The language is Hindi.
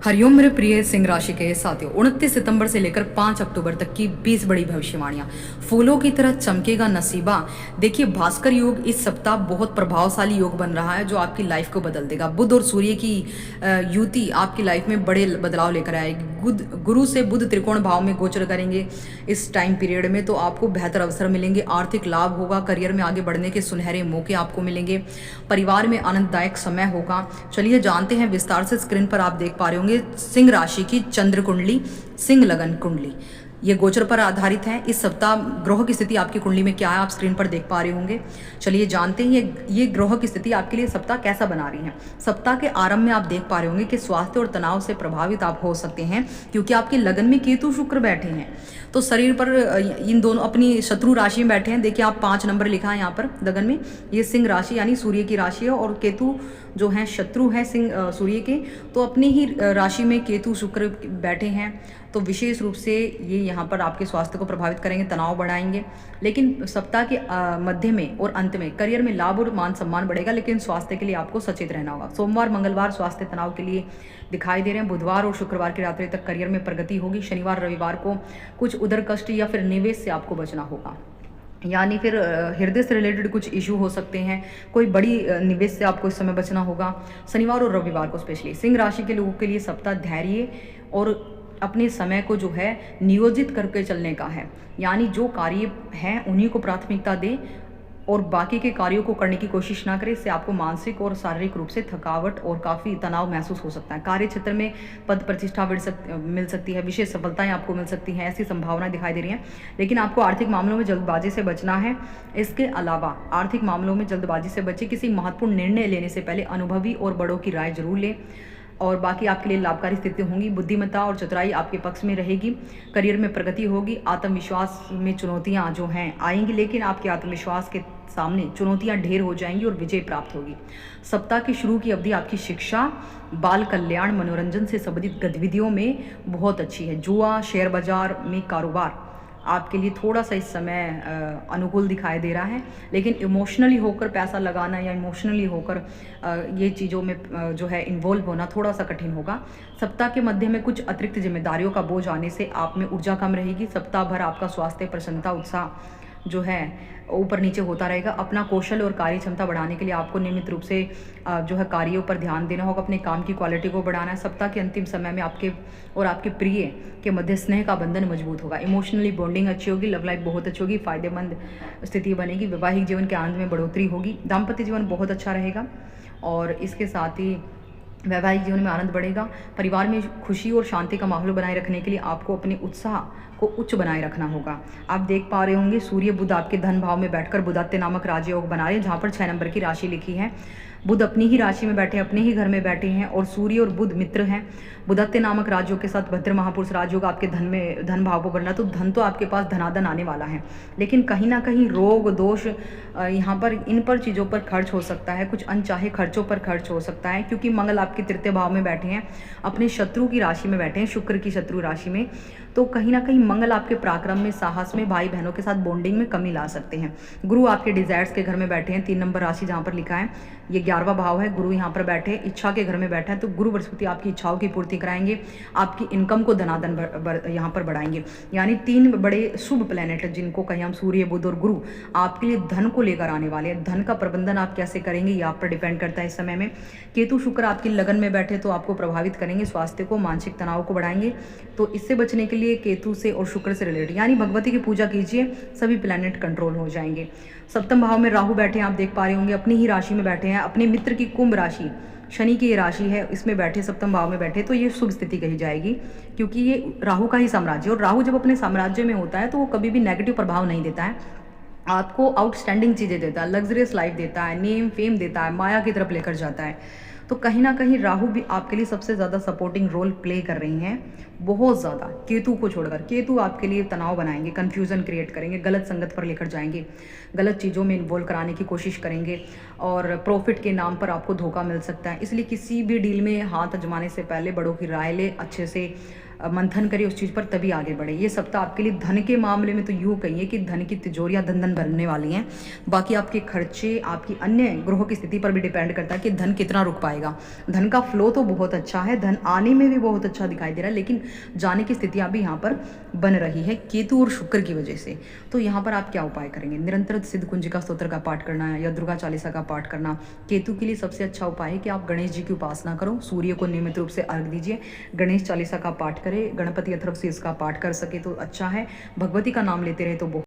हरिओम मेरे प्रिय सिंह राशि के साथियों, 29 सितंबर से लेकर 5 अक्टूबर तक की 20 बड़ी भविष्यवाणियां। फूलों की तरह चमकेगा नसीबा। देखिए, भास्कर योग इस सप्ताह बहुत प्रभावशाली योग बन रहा है जो आपकी लाइफ को बदल देगा। बुध और सूर्य की युति आपकी लाइफ में बड़े बदलाव लेकर आएगी। गुरु से बुध त्रिकोण भाव में गोचर करेंगे इस टाइम पीरियड में, तो आपको बेहतर अवसर मिलेंगे, आर्थिक लाभ होगा, करियर में आगे बढ़ने के सुनहरे मौके आपको मिलेंगे, परिवार में आनंददायक समय होगा। चलिए जानते हैं विस्तार से। स्क्रीन पर आप देख पा रहे होंगे सिंह राशि की चंद्र कुंडली, सिंह लगन कुंडली। ये गोचर पर आधारित है। इस सप्ताह ग्रह की स्थिति आपकी कुंडली में क्या है आप स्क्रीन पर देख पा रहे होंगे। चलिए जानते हैं ये ग्रह की स्थिति आपके लिए सप्ताह कैसा बना रही है। सप्ताह के आरंभ में आप देख पा रहे होंगे कि स्वास्थ्य और तनाव से प्रभावित आप हो सकते हैं, क्योंकि आपके लगन में केतु शुक्र बैठे हैं, तो शरीर पर इन दोनों अपनी शत्रु राशि में बैठे हैं। देखिए, आप 5 नंबर लिखा है यहाँ पर लगन में। ये सिंह राशि यानी सूर्य की राशि है, और केतु जो है शत्रु है सिंह सूर्य के, तो अपनी ही राशि में केतु शुक्र बैठे हैं, तो विशेष रूप से ये यहाँ पर आपके स्वास्थ्य को प्रभावित करेंगे, तनाव बढ़ाएंगे। लेकिन सप्ताह के मध्य में और अंत में करियर में लाभ और मान सम्मान बढ़ेगा, लेकिन स्वास्थ्य के लिए आपको सचेत रहना होगा। सोमवार मंगलवार स्वास्थ्य तनाव के लिए दिखाई दे रहे हैं। बुधवार और शुक्रवार की रात्रि तक करियर में प्रगति होगी। शनिवार रविवार को कुछ उदर कष्ट या फिर निवेश से आपको बचना होगा, यानी फिर हृदय से रिलेटेड कुछ इशू हो सकते हैं, कोई बड़ी निवेश से आपको इस समय बचना होगा। शनिवार और रविवार को स्पेशली सिंह राशि के लोगों के लिए सप्ताह धैर्य और अपने समय को जो है नियोजित करके चलने का है, यानी जो कार्य हैं उन्हीं को प्राथमिकता दें और बाकी के कार्यों को करने की कोशिश ना करें। इससे आपको मानसिक और शारीरिक रूप से थकावट और काफ़ी तनाव महसूस हो सकता है। कार्य क्षेत्र में पद प्रतिष्ठा मिल सकती है, विशेष सफलताएं आपको मिल सकती हैं, ऐसी संभावनाएं दिखाई दे रही हैं। लेकिन आपको आर्थिक मामलों में जल्दबाजी से बचना है। इसके अलावा आर्थिक मामलों में जल्दबाजी से बचे, किसी महत्वपूर्ण निर्णय लेने से पहले अनुभवी और बड़ों की राय जरूर लें। और बाकी आपके लिए लाभकारी स्थिति होंगी। बुद्धिमत्ता और चतुराई आपके पक्ष में रहेगी। करियर में प्रगति होगी। आत्मविश्वास में चुनौतियां जो हैं आएंगी, लेकिन आपके आत्मविश्वास के सामने चुनौतियां ढेर हो जाएंगी और विजय प्राप्त होगी। सप्ताह की शुरू की अवधि आपकी शिक्षा, बाल कल्याण, मनोरंजन से संबंधित गतिविधियों में बहुत अच्छी है। जुआ, शेयर बाजार में कारोबार आपके लिए थोड़ा सा इस समय अनुकूल दिखाई दे रहा है, लेकिन इमोशनली होकर पैसा लगाना या इमोशनली होकर ये चीज़ों में जो है इन्वॉल्व होना थोड़ा सा कठिन होगा। सप्ताह के मध्य में कुछ अतिरिक्त जिम्मेदारियों का बोझ आने से आप में ऊर्जा कम रहेगी। सप्ताह भर आपका स्वास्थ्य, प्रसन्नता, उत्साह जो है ऊपर नीचे होता रहेगा। अपना कौशल और कार्य क्षमता बढ़ाने के लिए आपको नियमित रूप से जो है कार्यों पर ध्यान देना होगा, अपने काम की क्वालिटी को बढ़ाना है। सप्ताह के अंतिम समय में आपके और आपके प्रिय के मध्य स्नेह का बंधन मजबूत होगा। इमोशनली बॉन्डिंग अच्छी होगी। लव लाइफ बहुत अच्छी होगी, फायदेमंद स्थिति बनेगी। वैवाहिक जीवन के आनंद में बढ़ोतरी होगी। दाम्पत्य जीवन बहुत अच्छा रहेगा, और इसके साथ ही वैवाहिक जीवन में आनंद बढ़ेगा। परिवार में खुशी और शांति का माहौल बनाए रखने के लिए आपको अपने उत्साह को उच्च बनाए रखना होगा। आप देख पा रहे होंगे सूर्य बुध आपके धन भाव में बैठकर बुधात्य नामक राजयोग बना रहे हैं, जहाँ पर 6 नंबर की राशि लिखी है। बुध अपनी ही राशि में बैठे, अपने ही घर में बैठे हैं, और सूर्य और बुध मित्र हैं। बुधात्य नामक राजयोग के साथ भद्र महापुरुष राजयोग आपके धन भाव को बनना, तो धन तो आपके पास धनाधन आने वाला है, लेकिन कहीं ना कहीं रोग दोष यहाँ पर इन पर चीज़ों पर खर्च हो सकता है, कुछ अनचाहे खर्चों पर खर्च हो सकता है, क्योंकि मंगल आपके तृतीय भाव में बैठे हैं, अपने शत्रु की राशि में बैठे हैं, शुक्र की शत्रु राशि में। तो कहीं ना कहीं मंगल आपके पराक्रम में, साहस में, भाई बहनों के साथ बॉन्डिंग में कमी ला सकते हैं। गुरु आपके डिजायर्स के घर में बैठे हैं, 3 नंबर राशि जहाँ पर लिखा है, ये 11वां भाव है। गुरु यहाँ पर बैठे इच्छा के घर में बैठा है, तो गुरु बृहस्पति आपकी इच्छाओं की पूर्ति कराएंगे, आपकी इनकम को धनाधन यहाँ पर बढ़ाएंगे। यानी 3 बड़े शुभ प्लेनेट है, जिनको कहीं हम सूर्य, बुध और गुरु आपके लिए धन को लेकर आने वाले हैं। धन का प्रबंधन आप कैसे करेंगे ये आप पर डिपेंड करता है इस समय में। केतु शुक्र आपकी लगन में बैठे तो आपको प्रभावित करेंगे, स्वास्थ्य को, मानसिक तनाव को बढ़ाएंगे। तो इससे बचने के लिए केतु से और शुक्र से रिलेटेड यानी भगवती की पूजा कीजिए, सभी प्लैनेट कंट्रोल हो जाएंगे। सप्तम भाव में राहु बैठे हैं, आप देख पा रहे होंगे, अपनी ही राशि में बैठे हैं, अपने मित्र की कुंभ राशि, शनि की ये राशि है, इसमें बैठे, सप्तम भाव में बैठे, तो ये शुभ स्थिति कही जाएगी, क्योंकि ये राहु का ही साम्राज्य, और राहु जब अपने साम्राज्य में होता है तो वो कभी भी नेगेटिव प्रभाव नहीं देता है, आपको आउटस्टैंडिंग चीज़ें देता है, लग्जरियस लाइफ देता है, नेम फेम देता है, माया की तरफ लेकर जाता है। तो कहीं ना कहीं राहु भी आपके लिए सबसे ज़्यादा सपोर्टिंग रोल प्ले कर रही हैं, बहुत ज़्यादा, केतु को छोड़कर। केतु आपके लिए तनाव बनाएंगे, कन्फ्यूज़न क्रिएट करेंगे, गलत संगत पर लेकर जाएंगे, गलत चीज़ों में इन्वॉल्व कराने की कोशिश करेंगे, और प्रॉफिट के नाम पर आपको धोखा मिल सकता है। इसलिए किसी भी डील में हाथ आजमाने से पहले बड़ों की राय ले, अच्छे से मंथन करिए उस चीज़ पर, तभी आगे बढ़े। ये सप्ताह आपके लिए धन के मामले में तो यूँ कहिए कि धन की तिजोरियाँ धन धन भरने वाली हैं। बाकी आपके खर्चे आपकी अन्य ग्रहों की स्थिति पर भी डिपेंड करता है कि धन कितना रुक पाएगा। धन का फ्लो तो बहुत अच्छा है, धन आने में भी बहुत अच्छा दिखाई दे रहा है, लेकिन जाने की स्थितियाँ भी यहाँ पर बन रही है केतु और शुक्र की वजह से। तो यहाँ पर आप क्या उपाय करेंगे? निरंतर सिद्ध कुंजिका स्तोत्र का पाठ करना है या दुर्गा चालीसा का पाठ करना। केतु के लिए सबसे अच्छा उपाय है कि आप गणेश जी की उपासना करो, सूर्य को नियमित रूप से अर्घ दीजिए, गणेश चालीसा का पाठ करें, गणपति अथर्व शीर्ष का पाठ कर सके तो अच्छा है, भगवती का नाम लेते रहे तो बहुत